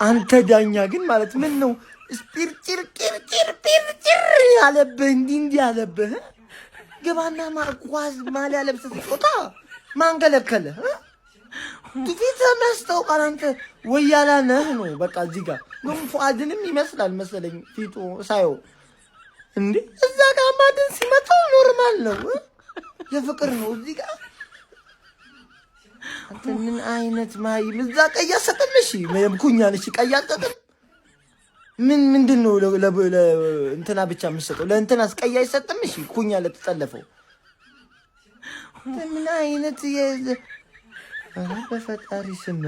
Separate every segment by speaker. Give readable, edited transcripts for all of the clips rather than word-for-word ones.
Speaker 1: አንተ ዳኛ ግን ማለት ምን ነው ስፒርጭር ያለብህ እንዲህ ያለብህ ግባና ኳስ ማሊያ ለብሰህ ስትወጣ ማን ከለከለህ? ፊት መስጠው አንተ ወያላ ነህ ነው በቃ። እዚህ ጋር ነው ፉአድንም ይመስላል መሰለኝ ፊቱ ሳየው እንዴ። እዛ ጋር ማድን ሲመጣው ኖርማል ነው የፍቅር ነው። እዚህ ጋር አንተ ምን አይነት ማይም እዛ ቀይ አሰጥም። እሺ ኩኛን እሺ ቀይ አሰጥም። ምንድነው እንትና ብቻ የምትሰጠው? ለእንትናስ ቀይ አይሰጥም? እሺ ኩኛ ለተጠለፈው ምን አይነት በፈጣሪ ስም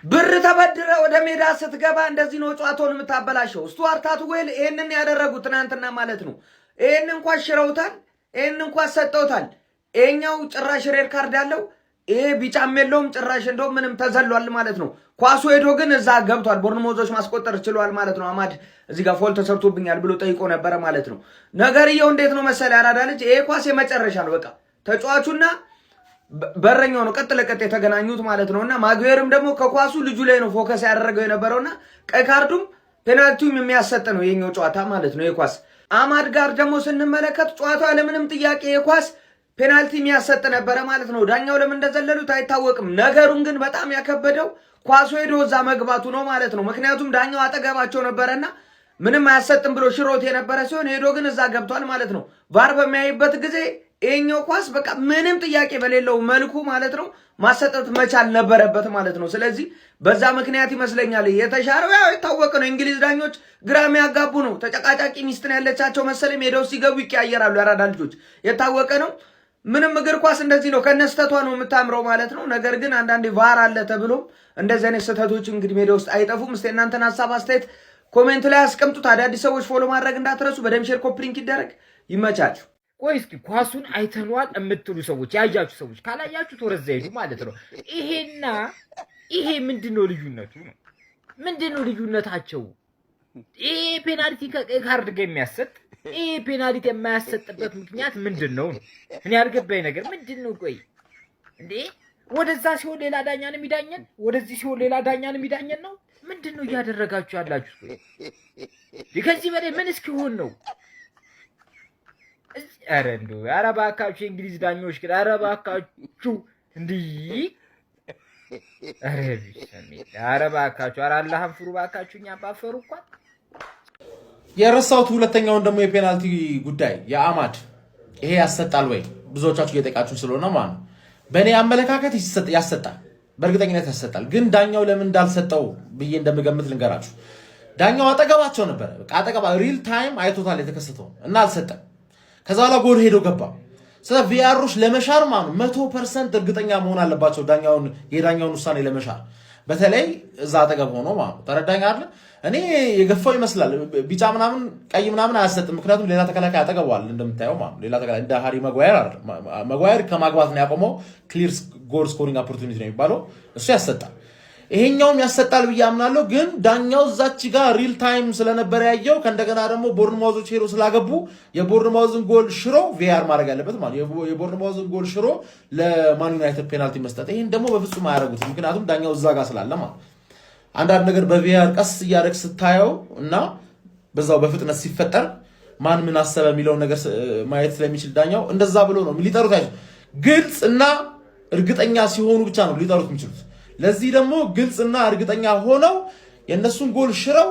Speaker 2: ብር ተበድረ ወደ ሜዳ ስትገባ እንደዚህ ነው ጨዋታውን የምታበላሸው። ስቱዋርት አትዌል ይሄንን ያደረጉት ትናንትና ማለት ነው። ይሄንን እንኳን ሽረውታል፣ ይሄንን እንኳን ሰጠውታል። ይሄኛው ጭራሽ ሬድ ካርድ አለው። ይሄ ቢጫም የለውም ጭራሽ እንደው ምንም ተዘሏል ማለት ነው። ኳሱ ሄዶ ግን እዛ ገብቷል። ቦርንሞዞች ማስቆጠር ችሏል ማለት ነው። አማድ እዚህ ጋር ፎል ተሰርቶብኛል ብሎ ጠይቆ ነበረ ማለት ነው። ነገርየው እንዴት ነው መሰለ ያራዳ ልጅ፣ ይሄ ኳስ የመጨረሻ ነው በቃ ተጫዋቹና በረኛው ነው ቀጥ ለቀጥ የተገናኙት ማለት ነውና ማግዌርም ደግሞ ከኳሱ ልጁ ላይ ነው ፎከስ ያደረገው የነበረውና ቀይ ካርዱም ፔናልቲውም የሚያሰጥ ነው የኛው ጨዋታ ማለት ነው። የኳስ አማድ ጋር ደግሞ ስንመለከት ጨዋታው ለምንም ጥያቄ የኳስ ፔናልቲ የሚያሰጥ ነበረ ማለት ነው። ዳኛው ለምን እንደዘለሉት አይታወቅም። ነገሩን ግን በጣም ያከበደው ኳሱ ሄዶ እዛ መግባቱ ነው ማለት ነው። ምክንያቱም ዳኛው አጠገባቸው ነበረና ምንም አያሰጥም ብሎ ሽሮት የነበረ ሲሆን ሄዶ ግን እዛ ገብቷል ማለት ነው። ቫር በሚያይበት ጊዜ ይሄኛው ኳስ በቃ ምንም ጥያቄ በሌለው መልኩ ማለት ነው ማሰጠት መቻል ነበረበት ማለት ነው። ስለዚህ በዛ ምክንያት ይመስለኛል የተሻረው። ያው የታወቀ ነው እንግሊዝ ዳኞች ግራም ያጋቡ ነው። ተጨቃጫቂ ሚስትን ያለቻቸው መሰለኝ ሜዳው ሲገቡ ይቀያየራሉ ያራዳ ልጆች፣ የታወቀ ነው። ምንም እግር ኳስ እንደዚህ ነው፣ ከነስተቷ ነው የምታምረው ማለት ነው። ነገር ግን አንዳንዴ ቫር አለ ተብሎም እንደዚህ አይነት ስህተቶች እንግዲህ ሜዳ ውስጥ አይጠፉም። እስቲ እናንተን ሀሳብ አስተያየት ኮሜንት ላይ አስቀምጡት። አዳዲስ ሰዎች ፎሎ ማድረግ እንዳትረሱ። በደም ሼር ኮፒ ሊንክ ይደረግ። ይመቻችሁ።
Speaker 3: ቆይ እስኪ ኳሱን አይተኗል የምትሉ ሰዎች፣ ያያችሁ ሰዎች ካላያችሁት ወረዛ ሄዱ ማለት ነው። ይሄና ይሄ ምንድነው ልዩነቱ ነው? ምንድነው ልዩነታቸው? ይሄ ፔናልቲ ከቀይ ካርድ ጋር የሚያሰጥ፣ ይሄ ፔናልቲ የማያሰጥበት ምክንያት ምንድነው? እኔ ያልገባኝ ነገር ምንድነው? ቆይ እንዴ ወደዛ ሲሆን ሌላ ዳኛን የሚዳኘን፣ ወደዚህ ሲሆን ሌላ ዳኛን የሚዳኘን ነው። ምንድነው እያደረጋችሁ ያላችሁ? ከዚህ በላይ ምን እስኪሆን ነው? ኧረ እንደው ኧረ እባካችሁ የእንግሊዝ ዳኞች ግን ኧረ እባካችሁ እንዲህ ኧረ እባካችሁ ኧረ አላህን ፍሩ እባካችሁ። እኛም ባፈሩ እንኳን
Speaker 4: የረሳሁት ሁለተኛውን ደግሞ የፔናልቲ ጉዳይ የአማድ ይሄ ያሰጣል ወይ ብዙዎቻችሁ እየጠቃችሁ ስለሆነ ማለት ነው። በእኔ አመለካከት ያሰጣል፣ በእርግጠኝነት ያሰጣል። ግን ዳኛው ለምን እንዳልሰጠው ብዬ እንደምገምት ልንገራችሁ። ዳኛው አጠገባቸው ነበር፣ በቃ አጠገባ ሪል ታይም አይቶታል የተከሰተው እና አልሰጠም። ከዛ በኋላ ጎል ሄዶ ገባ። ስለዚህ ቪአሮች ለመሻር ማለት 100% እርግጠኛ መሆን አለባቸው የዳኛውን ውሳኔ ለመሻር፣ በተለይ እዛ አጠገብ ሆኖ ማለት ነው። ተረዳኝ አይደል? እኔ የገፋው ይመስላል ቢጫ ምናምን ቀይ ምናምን አያሰጥም። ምክንያቱም ሌላ ተከላካይ አጠገቧል እንደምታየው ማለት ነው። ሌላ ተከላካይ እንደ ሃሪ ማጓየር ከማግባት ነው ያቆመው። ክሊር ጎል ስኮሪንግ ኦፖርቹኒቲ ነው የሚባለው፣ እሱ ያሰጣል። ይሄኛውም ያሰጣል ብዬ አምናለሁ። ግን ዳኛው እዛች ጋር ሪል ታይም ስለነበረ ያየው፣ ከእንደገና ደግሞ ቦርንማውዞች ሄዶ ስላገቡ የቦርንማውዝን ጎል ሽሮ ቪአር ማድረግ ያለበት ማለት የቦርንማውዝን ጎል ሽሮ ለማን ዩናይትድ ፔናልቲ መስጠት። ይሄን ደግሞ በፍጹም አያደርጉትም፣ ምክንያቱም ዳኛው እዛ ጋር ስላለ ማለት። አንዳንድ ነገር በቪአር ቀስ እያደረግ ስታየው እና በዛው በፍጥነት ሲፈጠር ማን ምን አሰበ የሚለውን ነገር ማየት ስለሚችል ዳኛው እንደዛ ብሎ ነው ሊጠሩት አይችል። ግልጽ እና እርግጠኛ ሲሆኑ ብቻ ነው ሊጠሩት የሚችሉት። ለዚህ ደግሞ ግልጽና እርግጠኛ ሆነው የነሱን ጎል ሽረው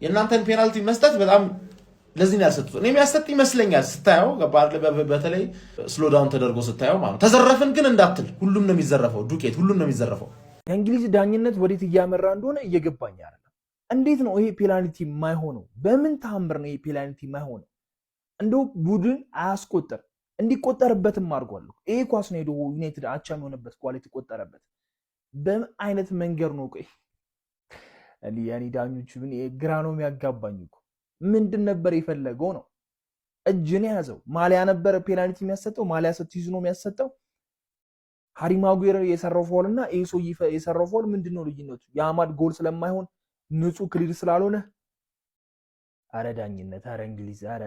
Speaker 4: የእናንተን ፔናልቲ መስጠት በጣም ለዚህ ነው ያልሰጡት። እኔም ያሰጥ ይመስለኛል ስታየው፣ በተለይ ስሎዳውን ተደርጎ ስታየው ማለት ተዘረፍን ግን እንዳትል፣ ሁሉም ነው የሚዘረፈው፣ ዱቄት ሁሉም ነው የሚዘረፈው።
Speaker 5: የእንግሊዝ ዳኝነት ወዴት እያመራ እንደሆነ እየገባኝ አይደለም። እንዴት ነው ይሄ ፔናልቲ የማይሆነው? በምን ተአምር ነው ይሄ ፔናልቲ የማይሆነው? እንደው ቡድን አያስቆጥር እንዲቆጠርበትም አድርጓል። ይሄ ኳስ ነው ሄዶ ዩናይትድ አቻ የሆነበት ኳሊቲ ቆጠረበት። በምን አይነት መንገድ ነው? ቆይ ያኔ ዳኞቹ ምን ግራ ነው የሚያጋባኝ እኮ። ምንድን ነበር የፈለገው ነው? እጅን ያዘው ማሊያ ነበር ፔናልቲ የሚያሰጠው። ማሊያ ስትይዙ ነው የሚያሰጠው። ሃሪ ማጉዌር የሰራው ፋውልና ኤሶ የሰራው ፋውል ምንድነው ልዩነቱ? የአማድ ጎል ስለማይሆን ንጹህ ክሊር ስላልሆነ። አረ ዳኝነት፣ አረ እንግሊዝ፣ አረ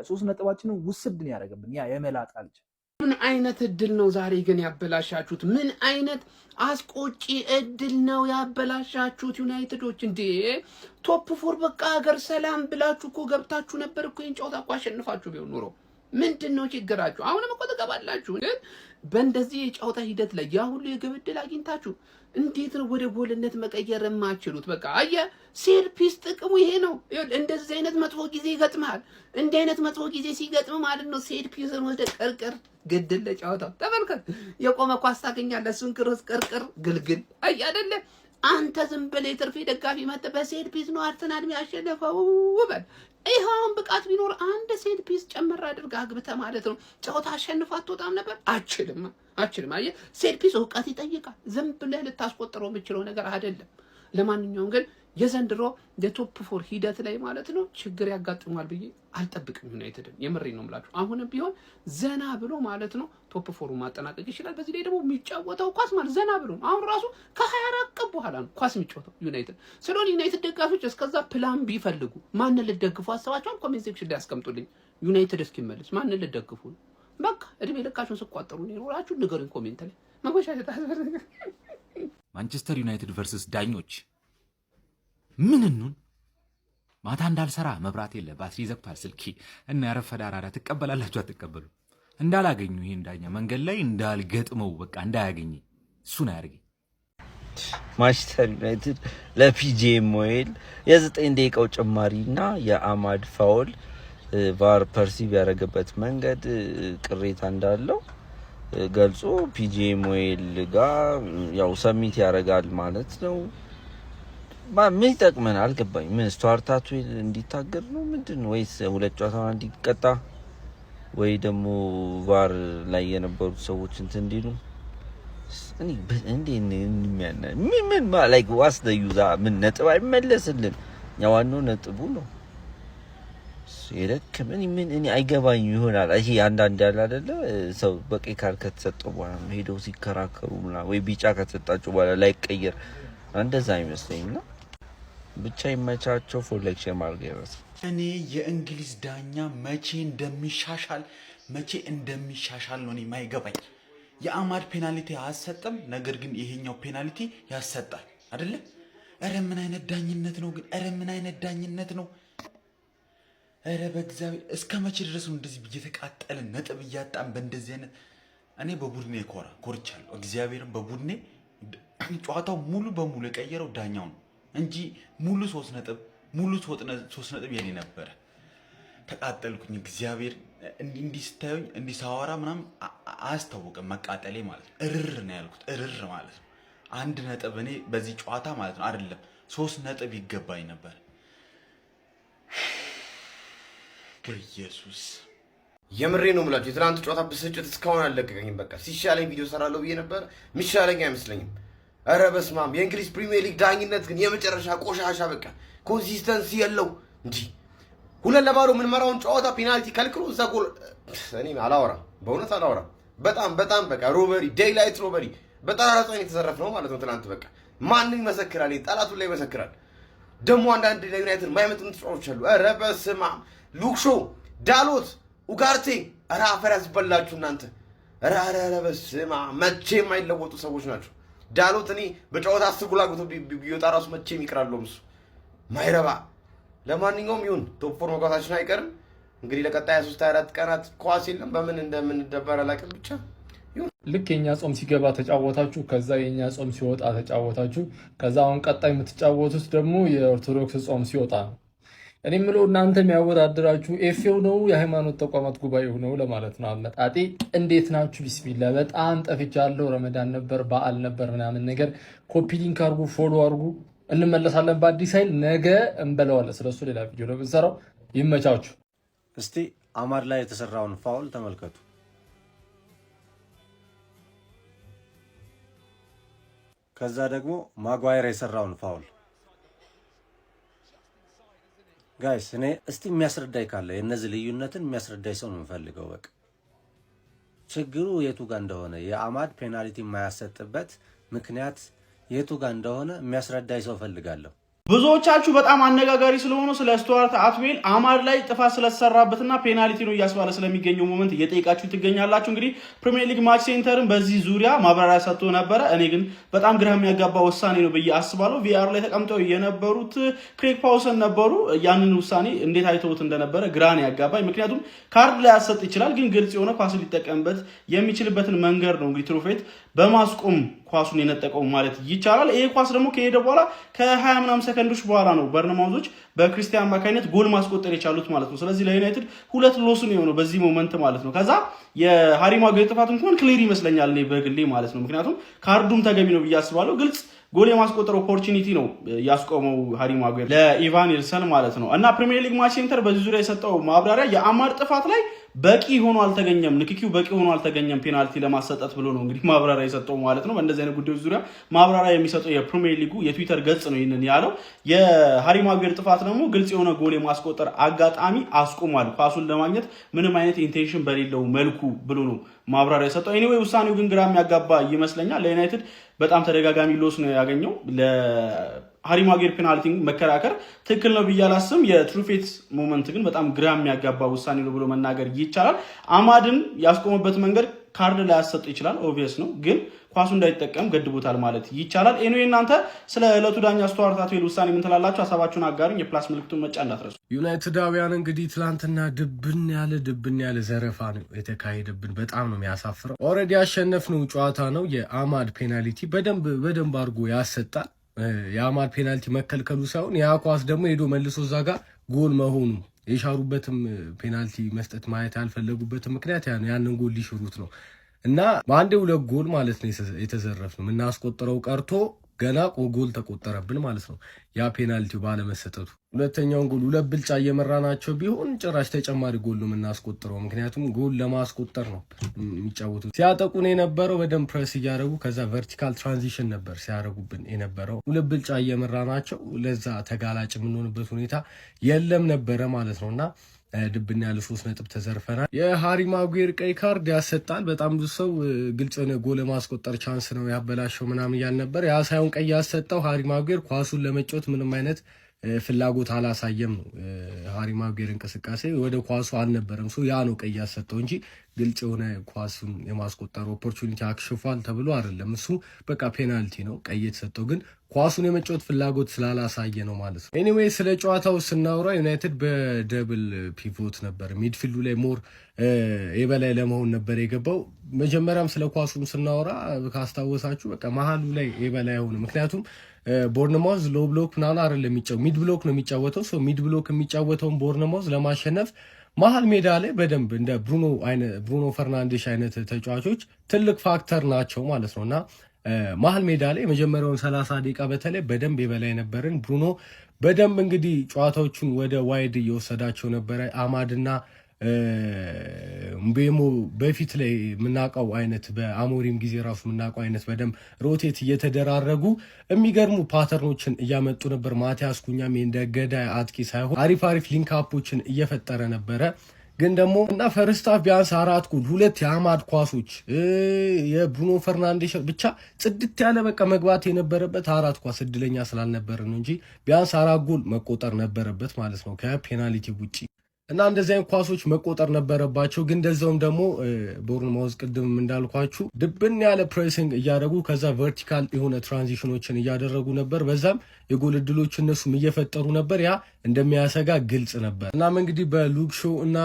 Speaker 5: 3 ነጥባችንን ውስድ ነው ያደረገብን ያ የመላጣ ልጅ።
Speaker 6: ምን አይነት እድል ነው ዛሬ ግን ያበላሻችሁት? ምን አይነት አስቆጪ እድል ነው ያበላሻችሁት? ዩናይትዶች እንዴ ቶፕ 4 በቃ ሀገር ሰላም ብላችሁ እኮ ገብታችሁ ነበር እኮ ይሄን ጨዋታ እኮ አሸንፋችሁ ቢሆን ኖሮ ምንድነው ችግራችሁ? አሁንም እኮ ተቀባላችሁ። ግን በእንደዚህ የጨዋታ ሂደት ላይ ያ ሁሉ የግብ ዕድል አግኝታችሁ እንዴት ነው ወደ ጎልነት መቀየር የማትችሉት? በቃ አየህ ሴት ፒስ ጥቅሙ ይሄ ነው። እንደዚህ አይነት መጥፎ ጊዜ ይገጥማል። እንዲህ አይነት መጥፎ ጊዜ ሲገጥም ማለት ነው ሴት ፒስን ወደ ቀርቀር ግድል ለጨዋታው ተመልከት። የቆመ ኳስ ታገኛለህ፣ እሱን ክሮስ ቀርቀር ግልግል። አይ አይደለ አንተ ዝም ብለህ የትርፌ ደጋፊ መጥተህ በሴት ፒስ ነው አርሰናል የሚያሸንፈው በል። ይሄውን ብቃት ቢኖር አንድ ሴት ፒስ ጨመር አድርገህ አግብተህ ማለት ነው ጨዋታ አሸንፈህ አትወጣም ነበር? አችልም። አየህ ሴት ፒስ እውቀት ይጠይቃል። ዝም ብለህ ልታስቆጥረው የምችለው ነገር አይደለም። ለማንኛውም ግን የዘንድሮ የቶፕ 4 ሂደት ላይ ማለት ነው ችግር ያጋጥማል ብዬ አልጠብቅም። ዩናይትድን የምሬን ነው የምላችሁ። አሁንም ቢሆን ዘና ብሎ ማለት ነው ቶፕ 4 ማጠናቀቅ ይችላል። በዚህ ላይ ደግሞ የሚጫወተው ኳስ ማለት ዘና ብሎ አሁን ራሱ ከ24 ቀን በኋላ ነው ኳስ የሚጫወተው ዩናይትድ። ስለሆነ ዩናይትድ ደጋፊዎች እስከዛ ፕላን ቢፈልጉ ማንን ልትደግፉ አስባችኋል? ኮሜንት ሴክሽን ላይ ያስቀምጡልኝ። ዩናይትድ እስኪመለስ ማንን ልትደግፉ ነው? በቃ እድሜ ልካችሁን ስቋጠሩ ነው ይኖራችሁ። ንገሩኝ ኮሜንት ላይ መጎሻሸት አስፈልግ።
Speaker 7: ማንቸስተር ዩናይትድ ቨርሰስ ዳኞች ምን እንሁን? ማታ እንዳልሰራ መብራት የለ ባትሪ ዘግቷል ስልኬ እና ያረፈደ አራዳ ትቀበላላችሁ አትቀበሉ? እንዳላገኙ ይሄን ዳኛ መንገድ ላይ እንዳልገጥመው በቃ እንዳያገኝ እሱን አያርገኝ።
Speaker 8: ማንቸስተር ዩናይትድ ለፒጂኤም ሞኤል የ9 ደቂቃው ጭማሪና የአማድ ፋውል ቫር ፐርሲቭ ያደረገበት መንገድ ቅሬታ እንዳለው ገልጾ ፒጂኤም ሞኤል ጋር ያው ሰሚት ያደርጋል ማለት ነው። ምን ይጠቅመን አልገባኝ። ምን ስቱዋርት እንዲታገር ነው ምንድን ነው? ወይስ ሁለት ጨዋታ እንዲቀጣ ወይ ደግሞ ቫር ላይ የነበሩት ሰዎች እንትን እንዲሉ ምን ላይክ ዋስ ደዩዛ ምን ነጥብ አይመለስልን። ያዋናው ነጥቡ ነው። የደከመን ምን እኔ አይገባኝ ይሆናል። ይሄ አንዳንድ ያለ አይደለ ሰው በቀይ ካርድ ከተሰጠው በኋላ ሄደው ሲከራከሩ ወይ ቢጫ ከተሰጣቸው በኋላ ላይቀየር እንደዛ አይመስለኝና ብቻ ይመቻቸው። ፎር ሌክቸር ማርገርስ
Speaker 9: እኔ የእንግሊዝ ዳኛ መቼ እንደሚሻሻል ነው እኔ ማይገባኝ። የአማድ ፔናልቲ አያሰጥም፣ ነገር ግን ይሄኛው ፔናልቲ ያሰጣል አይደለ? እረ ምን አይነት ዳኝነት ነው ግን! እረ ምን አይነት ዳኝነት ነው! እረ በእግዚአብሔር እስከ መቼ ድረስ ነው እንደዚህ እየተቃጠልን ነጥብ እያጣን በእንደዚህ አይነት? እኔ በቡድኔ ኮርቻለሁ። እግዚአብሔርን በቡድኔ ጨዋታው ሙሉ በሙሉ የቀየረው ዳኛው ነው እንጂ ሙሉ 3 ነጥብ የኔ ነበረ። ተቃጠልኩኝ። እግዚአብሔር እንዲህ ስታዩኝ እንዲህ ሳወራ ምናምን አያስታውቅም መቃጠሌ ማለት ነው። እርር ነው ያልኩት፣ እርር ማለት ነው። 1 ነጥብ እኔ በዚህ ጨዋታ ማለት ነው አይደለም 3 ነጥብ ይገባኝ ነበር። በኢየሱስ
Speaker 10: የምሬ ነው የምላችሁ። የትናንቱ ጨዋታ ብስጭት እስካሁን አልለቀቀኝም። በቃ ሲሻለኝ ቪዲዮ ሰራለሁ ብዬ ነበር፣ የሚሻለኝ አይመስለኝም። ኧረ በስመ አብ! የእንግሊዝ ፕሪሚየር ሊግ ዳኝነት ግን የመጨረሻ ቆሻሻ፣ በቃ ኮንሲስተንሲ የለው እንጂ 2-0 የምንመራውን ጨዋታ ፔናልቲ ከልክሎ እዛ ጎል። እኔ አላወራም፣ በእውነት አላወራም። በጣም በቃ ሮበሪ፣ ዴይላይት ሮበሪ በጠራራ ፀሐይ የተዘረፍነው ማለት ነው ትናንት። በቃ ማንን ይመሰክራል? ጠላቱ ላይ ይመሰክራል። ደግሞ አንዳንድ ለዩናይትድ የማይመጡን ተጫዋቾች አሉ። ኧረ በስመ አብ! ሉክሾ፣ ዳሎት፣ ኡጋርቴ፣ ኧረ አፈር ያስበላችሁ እናንተ። ኧረ በስመ አብ! መቼም የማይለወጡ ሰዎች ናቸው። ዳሎት እኔ በጨዋታ 10 ጎል አግብቶ ቢወጣ ራሱ መቼም ይቀራለሁ እሱ ማይረባ። ለማንኛውም ይሁን ቶፕ 4 መግባታችን አይቀርም። እንግዲህ ለቀጣይ 23-24 ቀናት ኳስ የለም። በምን እንደምንደበር አላውቅም። ብቻ
Speaker 11: ልክ የኛ ጾም ሲገባ ተጫወታችሁ፣ ከዛ የኛ ጾም ሲወጣ ተጫወታችሁ፣ ከዛ አሁን ቀጣይ የምትጫወቱት ደግሞ የኦርቶዶክስ ጾም ሲወጣ ነው። እኔ የምለው እናንተ የሚያወዳድራችሁ ኤፌው ነው የሃይማኖት ተቋማት ጉባኤው ነው ለማለት ነው። አመጣጤ እንዴት ናችሁ? ቢስሚላ በጣም ጠፍቻለሁ። ረመዳን ነበር፣ በዓል ነበር ምናምን ነገር። ኮፒ ሊንክ አርጉ፣ ፎሎ አርጉ። እንመለሳለን በአዲስ ኃይል። ነገ እንበለዋለን። ስለሱ ሌላ ቪዲዮ ነው የምንሰራው። ይመቻችሁ።
Speaker 12: እስቲ አማድ ላይ የተሰራውን ፋውል ተመልከቱ። ከዛ ደግሞ ማጓየር የሰራውን ፋውል ጋይስ። እኔ እስቲ የሚያስረዳይ ካለ የነዚህ ልዩነትን የሚያስረዳይ ሰው ነው የምፈልገው። በቃ ችግሩ የቱ ጋር እንደሆነ የአማድ ፔናልቲ የማያሰጥበት ምክንያት የቱ ጋር እንደሆነ የሚያስረዳይ ሰው ፈልጋለሁ።
Speaker 13: ብዙዎቻችሁ በጣም አነጋጋሪ ስለሆነ ስለ ስቱዋርት አትዌል አማድ ላይ ጥፋት ስለተሰራበትና ፔናልቲ ነው እያስባለ ስለሚገኘው ሞመንት እየጠየቃችሁ ትገኛላችሁ። እንግዲህ ፕሪሚየር ሊግ ማች ሴንተርን በዚህ ዙሪያ ማብራሪያ ሰጥቶ ነበረ። እኔ ግን በጣም ግራ የሚያጋባ ውሳኔ ነው ብዬ አስባለሁ። ቪአር ላይ ተቀምጠው የነበሩት ክሬግ ፓውሰን ነበሩ። ያንን ውሳኔ እንዴት አይተውት እንደነበረ ግራ ነው ያጋባኝ። ምክንያቱም ካርድ ላይ ያሰጥ ይችላል፣ ግን ግልጽ የሆነ ኳስን ሊጠቀምበት የሚችልበትን መንገድ ነው እንግዲህ ትሩፌት በማስቆም ኳሱን የነጠቀው ማለት ይቻላል። ይሄ ኳስ ደግሞ ከሄደ በኋላ ከ20 ምናምን ሰከንዶች በኋላ ነው በርነማውዞች በክርስቲያን አማካኝነት ጎል ማስቆጠር የቻሉት ማለት ነው። ስለዚህ ለዩናይትድ 2 ሎስ ነው የሆነው በዚህ ሞመንት ማለት ነው። ከዛ የሃሪ ማጉዌር ጥፋት እንኳን ክሊር ይመስለኛል እኔ በግሌ ማለት ነው። ምክንያቱም ካርዱም ተገቢ ነው ብዬ አስባለሁ። ግልጽ ጎል የማስቆጠር ኦፖርቹኒቲ ነው ያስቆመው ሃሪ ማጉዌር ለኢቫን ኒልሰን ማለት ነው። እና ፕሪሚየር ሊግ ማች ሴንተር በዚህ ዙሪያ የሰጠው ማብራሪያ የአማድ ጥፋት ላይ በቂ ሆኖ አልተገኘም፣ ንክኪው በቂ ሆኖ አልተገኘም ፔናልቲ ለማሰጠት ብሎ ነው እንግዲህ ማብራሪያ የሰጠው ማለት ነው። በእንደዚህ አይነት ጉዳዮች ዙሪያ ማብራሪያ የሚሰጠው የፕሪሚየር ሊጉ የትዊተር ገጽ ነው ይህንን ያለው። የሃሪ ማጉዌር ጥፋት ደግሞ ግልጽ የሆነ ጎል የማስቆጠር አጋጣሚ አስቆሟል፣ ኳሱን ለማግኘት ምንም አይነት ኢንቴንሽን በሌለው መልኩ ብሎ ነው ማብራሪያ የሰጠው። ኤኒዌይ ውሳኔው ግን ግራ የሚያጋባ ይመስለኛል። ለዩናይትድ በጣም ተደጋጋሚ ሎስ ነው ያገኘው። ለሃሪ ማጉዌር ፔናልቲ መከራከር ትክክል ነው ብዬ አላስብም። የትሩፌት ሞመንት ግን በጣም ግራ የሚያጋባ ውሳኔ ነው ብሎ መናገር ይቻላል። አማድን ያስቆመበት መንገድ ካርድ ላይ ያሰጥ ይችላል፣ ኦብቪየስ ነው፣ ግን ኳሱ እንዳይጠቀም ገድቦታል ማለት ይቻላል። ኤኒዌይ እናንተ ስለ ዕለቱ ዳኛ ስቱዋርት አትዌል ውሳኔ ምን ትላላችሁ? ሀሳባችሁን አጋሩኝ። የፕላስ ምልክቱን መጫ እንዳትረሱ።
Speaker 12: ዩናይትዳውያን እንግዲህ ትላንትና ድብን ያለ ዘረፋ ነው የተካሄደብን። በጣም ነው የሚያሳፍረው። ኦልሬዲ ያሸነፍነው ጨዋታ ነው። የአማድ ፔናልቲ በደንብ አድርጎ ያሰጣል። የአማድ ፔናልቲ መከልከሉ ሳይሆን ያ ኳስ ደግሞ ሄዶ መልሶ እዛ ጋር ጎል መሆኑ የሻሩበትም ፔናልቲ መስጠት ማየት ያልፈለጉበትም ምክንያት ያንን ጎል ሊሽሩት ነው እና በአንዴ 2 ጎል ማለት ነው የተዘረፍነው። የምናስቆጥረው ቀርቶ ገና ጎል ተቆጠረብን ማለት ነው ያ ፔናልቲው ባለመሰጠቱ። ሁለተኛውን ጎል 2 ብልጫ እየመራናቸው ቢሆን ጭራሽ ተጨማሪ ጎል ነው የምናስቆጥረው። ምክንያቱም ጎል ለማስቆጠር ነው የሚጫወቱት። ሲያጠቁን የነበረው በደንብ ፕሬስ እያደረጉ ከዛ ቨርቲካል ትራንዚሽን ነበር ሲያደርጉብን የነበረው። 2 ብልጫ እየመራናቸው ለዛ ተጋላጭ የምንሆንበት ሁኔታ የለም ነበረ ማለት ነው እና ድብን ያለ 3 ነጥብ ተዘርፈናል። የሃሪ ማጉዌር ቀይ ካርድ ያሰጣል። በጣም ብዙ ሰው ግልጽ ነው ጎል ለማስቆጠር ቻንስ ነው ያበላሸው ምናምን እያል ነበር። ያ ሳይሆን ቀይ ያሰጠው ሃሪ ማጉዌር ኳሱን ለመጫወት ምንም አይነት ፍላጎት አላሳየም ነው። ሃሪ ማጉዌር እንቅስቃሴ ወደ ኳሱ አልነበረም። ያ ነው ቀይ ያሰጠው እንጂ ግልጽ የሆነ ኳሱን የማስቆጠር ኦፖርቹኒቲ አክሽፏል ተብሎ አይደለም። እሱ በቃ ፔናልቲ ነው ቀይ የተሰጠው፣ ግን ኳሱን የመጫወት ፍላጎት ስላላሳየ ነው ማለት ነው። ኤኒዌይ ስለ ጨዋታው ስናወራ ዩናይትድ በደብል ፒቮት ነበር። ሚድፊልዱ ላይ ሞር የበላይ ለመሆን ነበር የገባው። መጀመሪያም ስለ ኳሱም ስናወራ ካስታወሳችሁ በቃ መሀሉ ላይ የበላይ ሆነ። ምክንያቱም ቦርነማውዝ ሎ ብሎክ ምናምን አይደለም የሚጫወተው፣ ሚድ ብሎክ ነው የሚጫወተው። ሚድ ብሎክ የሚጫወተውን ቦርነማውዝ ለማሸነፍ መሀል ሜዳ ላይ በደንብ እንደ ብሩኖ ፈርናንዴሽ አይነት ተጫዋቾች ትልቅ ፋክተር ናቸው ማለት ነው እና መሀል ሜዳ ላይ የመጀመሪያውን 30 ደቂቃ በተለይ በደንብ የበላይ ነበርን። ብሩኖ በደንብ እንግዲህ ጨዋታዎቹን ወደ ዋይድ እየወሰዳቸው ነበረ። አማድና ምቤሞ በፊት ላይ የምናውቀው አይነት በአሞሪም ጊዜ ራሱ የምናውቀው አይነት በደንብ ሮቴት እየተደራረጉ የሚገርሙ ፓተርኖችን እያመጡ ነበር። ማቲያስ ኩኛም እንደ ገዳይ አጥቂ ሳይሆን አሪፍ ሊንክአፖችን እየፈጠረ ነበረ። ግን ደግሞ እና ፈርስት ሃፍ ቢያንስ 4 ጎል 2 የአማድ ኳሶች የብሩኖ ፈርናንዴሽ ብቻ ጽድት ያለ በቃ መግባት የነበረበት 4 ኳስ እድለኛ ስላልነበረ ነው እንጂ ቢያንስ 4 ጎል መቆጠር ነበረበት ማለት ነው ከፔናልቲ ውጪ። እና እንደዚህ አይነት ኳሶች መቆጠር ነበረባቸው። ግን እንደዛውም ደግሞ ቦርንማውዝ ቅድም እንዳልኳችሁ ድብን ያለ ፕሬሲንግ እያደረጉ ከዛ ቨርቲካል የሆነ ትራንዚሽኖችን እያደረጉ ነበር። በዛም የጎል እድሎች እነሱም እየፈጠሩ ነበር። ያ እንደሚያሰጋ ግልጽ ነበር። እናም እንግዲህ በሉክ ሾው እና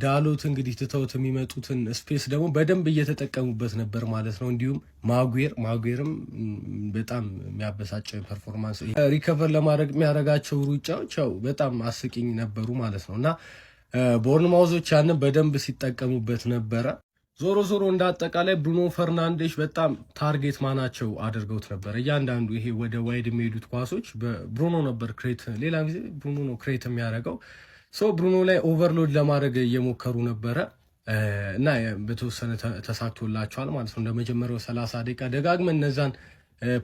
Speaker 12: ዳሎት እንግዲህ ትተውት የሚመጡትን ስፔስ ደግሞ በደንብ እየተጠቀሙበት ነበር ማለት ነው። እንዲሁም ማጉዌርም በጣም የሚያበሳጭ ፐርፎርማንስ ሪከቨር ለማድረግ የሚያደርጋቸው ሩጫዎች ያው በጣም አስቂኝ ነበሩ ማለት ነው እና ቦርንማውዞች ያንን በደንብ ሲጠቀሙበት ነበረ። ዞሮ እንዳጠቃላይ ብሩኖ ፈርናንዴሽ በጣም ታርጌት ማናቸው አድርገውት ነበር። እያንዳንዱ ይሄ ወደ ዋይድ የሚሄዱት ኳሶች በብሩኖ ነበር ክሬት፣ ሌላ ጊዜ ብሩኖ ነው ክሬት የሚያደርገው። ብሩኖ ላይ ኦቨርሎድ ለማድረግ እየሞከሩ ነበረ እና በተወሰነ ተሳክቶላቸዋል ማለት ነው። እንደመጀመሪያው 30 ደቂቃ ደጋግመን እነዛን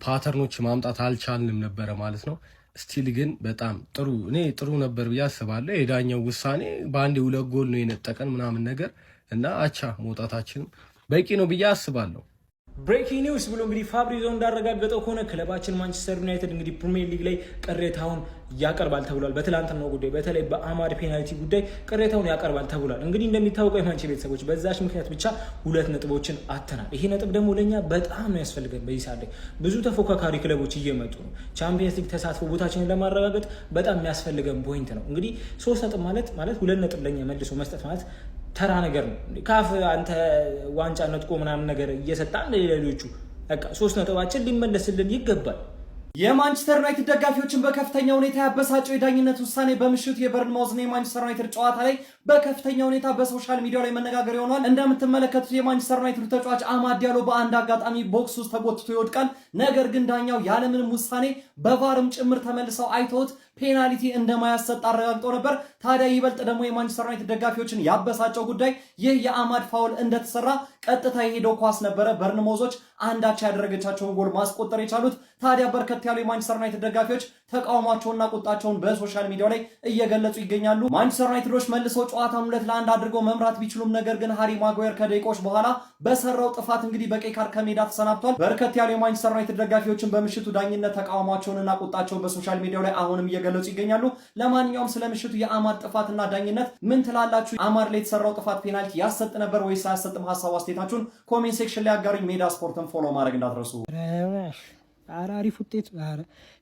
Speaker 12: ፓተርኖች ማምጣት አልቻልንም ነበረ ማለት ነው። ስቲል ግን በጣም ጥሩ ነበር ብዬ አስባለሁ። የዳኛው ውሳኔ በአንድ 2 ጎል ነው የነጠቀን ምናምን ነገር እና አቻ መውጣታችንም በቂ ነው ብዬ አስባለሁ።
Speaker 14: ብሬኪንግ ኒውስ ብሎ እንግዲህ ፋብሪዞ እንዳረጋገጠው ከሆነ ክለባችን ማንቸስተር ዩናይትድ እንግዲህ ፕሪሚየር ሊግ ላይ ቅሬታውን ያቀርባል ተብሏል። በትላንትናው ጉዳይ በተለይ በአማድ ፔናልቲ ጉዳይ ቅሬታውን ያቀርባል ተብሏል። እንግዲህ እንደሚታወቀው የማንቸስተር ቤተሰቦች በዛች ምክንያት ብቻ 2 ነጥቦችን አተናል። ይሄ ነጥብ ደግሞ ለኛ በጣም ነው ያስፈልገን። በዚህ ሰዓት ላይ ብዙ ተፎካካሪ ክለቦች እየመጡ ነው። ቻምፒየንስ ሊግ ተሳትፎ ቦታችንን ለማረጋገጥ በጣም የሚያስፈልገን ፖይንት ነው። እንግዲህ 3 ነጥብ ማለት 2 ነጥብ ለኛ መልሶ መስጠት ማለት ተራ ነገር ነው። ካፍ አንተ ዋንጫ ነጥቆ ምናምን ነገር እየሰጣን ለሌሎቹ በቃ 3 ነጥባችን ሊመለስልን ይገባል።
Speaker 15: የማንቸስተር ዩናይትድ ደጋፊዎችን በከፍተኛ ሁኔታ ያበሳጨው የዳኝነት ውሳኔ በምሽቱ የበርንማውዝና የማንቸስተር ዩናይትድ ጨዋታ ላይ በከፍተኛ ሁኔታ በሶሻል ሚዲያ ላይ መነጋገር ይሆናል። እንደምትመለከቱት የማንቸስተር ዩናይትድ ተጫዋች አማድ ዲያሎ በአንድ አጋጣሚ ቦክስ ውስጥ ተጎትቶ ይወድቃል። ነገር ግን ዳኛው ያለምንም ውሳኔ በቫርም ጭምር ተመልሰው አይተውት ፔናልቲ እንደማያሰጥ አረጋግጦ ነበር። ታዲያ ይበልጥ ደግሞ የማንቸስተር ዩናይትድ ደጋፊዎችን ያበሳጨው ጉዳይ ይህ የአማድ ፋውል እንደተሰራ ቀጥታ የሄደው ኳስ ነበረ። በርንማውዞች አንዳቻ ያደረገቻቸውን ጎል ማስቆጠር የቻሉት ታዲያ በርከት ያሉ የማንቸስተር ዩናይትድ ደጋፊዎች ተቃውሟቸውንና ቁጣቸውን በሶሻል ሚዲያው ላይ እየገለጹ ይገኛሉ። ማንቸስተር ዩናይትዶች መልሰው ጨዋታውን 2-1 አድርገው መምራት ቢችሉም ነገር ግን ሃሪ ማጓየር ከደቂቃዎች በኋላ በሰራው ጥፋት እንግዲህ በቀይ ካርድ ከሜዳ ተሰናብቷል። በርከት ያሉ የማንቸስተር ዩናይትድ ደጋፊዎችን በምሽቱ ዳኝነት ተቃውሟቸውንና ቁጣቸውን በሶሻል ሚዲያው ላይ አሁንም እየገለጹ ይገኛሉ። ለማንኛውም ስለ ምሽቱ የአማድ ጥፋትና ዳኝነት ምን ትላላችሁ? አማድ ላይ የተሰራው ጥፋት ፔናልቲ ያሰጥ ነበር ወይስ አያሰጥም? ሀሳብ አስተያየታችሁን ኮሜንት ሴክሽን ላይ አጋሩኝ። ሜዳ ስፖርትን ፎሎ ማድረግ እንዳትረሱ።
Speaker 16: አሪፍ ውጤት።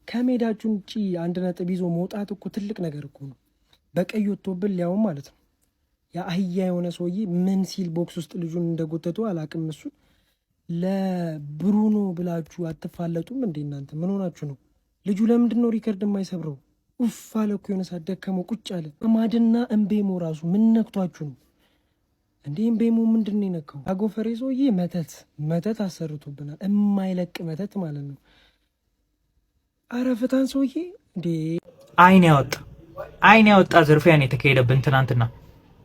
Speaker 16: ከሜዳችሁ ውጪ 1 ነጥብ ይዞ መውጣት እኮ ትልቅ ነገር እኮ ነው። በቀይ ወጥቶብን ሊያውም ማለት ነው። የአህያ የሆነ ሰውዬ ምን ሲል ቦክስ ውስጥ ልጁን እንደጎተቱ አላቅም። እሱን ለብሩኖ ብላችሁ አትፋለጡም እንዴ እናንተ? ምን ሆናችሁ ነው? ልጁ ለምንድን ነው ሪከርድ የማይሰብረው? ኡፍ አለ እኮ የሆነ ሰዓት ደከመው ቁጭ አለ። አማድና እምቤሞ ራሱ ምን ነክቷችሁ ነው እንዴ? እምቤሞ ምንድን ነው የነካው? አጎፈሬ ሰውዬ መተት አሰርቶብናል። የማይለቅ መተት ማለት ነው። አረፍታን ሰውዬ እንዴ!
Speaker 3: አይን ያወጣ ዝርፊያን የተካሄደብን ትናንትና።